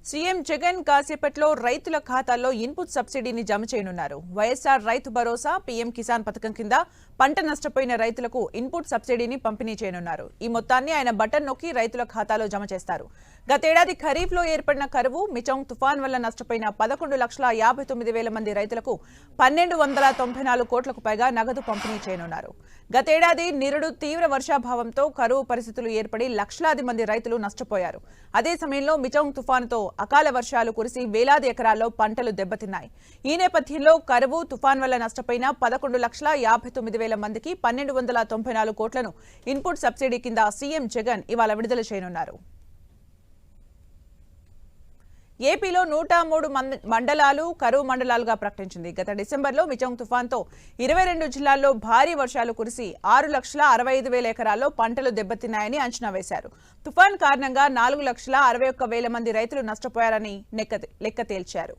CM Jagan కాసేపట్లో రైతుల ఖాతాల్లో ఇన్పుట్ సబ్సిడీని జమ చేయనున్నారు. వైఎస్ఆర్ రైతు భరోసా, పీఎం కిసాన్ పథకం కింద పంట నష్టపోయిన రైతులకు ఇన్పుట్ సబ్సిడీని పంపిణీ చేయనున్నారు. ఈ మొత్తాన్ని ఆయన బటన్ నొక్కి రైతుల ఖాతాలో జమ చేస్తారు. గతేడాది ఖరీఫ్లో ఏర్పడిన కరువు, మిచంగ్ తుఫాన్ వల్ల నష్టపోయిన 11,59,000 మంది రైతులకు 1,294 కోట్లకు పైగా నగదు పంపిణీ చేయనున్నారు. గతేడాది నిరుడు తీవ్ర వర్షాభావంతో కరువు పరిస్థితులు ఏర్పడి లక్షలాది మంది రైతులు నష్టపోయారు. అదే సమయంలో మిచంగ్ తుఫానుతో అకాల వర్షాలు కురిసి వేలాది ఎకరాల్లో పంటలు దెబ్బతిన్నాయి. ఈ నేపథ్యంలో కరువు, తుఫాన్ వల్ల నష్టపోయిన 11,59,000 మందికి 1,294 కోట్లను ఇన్పుట్ సబ్సిడీ కింద సీఎం జగన్ ఇవాళ విడుదల చేయనున్నారు. ఏపీలో 103 మండలాలు కరువు మండలాలుగా ప్రకటించింది. గత డిసెంబర్లో మిచంగ్ తుఫాన్తో 22 జిల్లాల్లో భారీ వర్షాలు కురిసి 6,65,000 ఎకరాల్లో పంటలు దెబ్బతిన్నాయని అంచనా వేశారు. తుఫాన్ కారణంగా 4,61,000 మంది రైతులు నష్టపోయారని లెక్క తేల్చారు.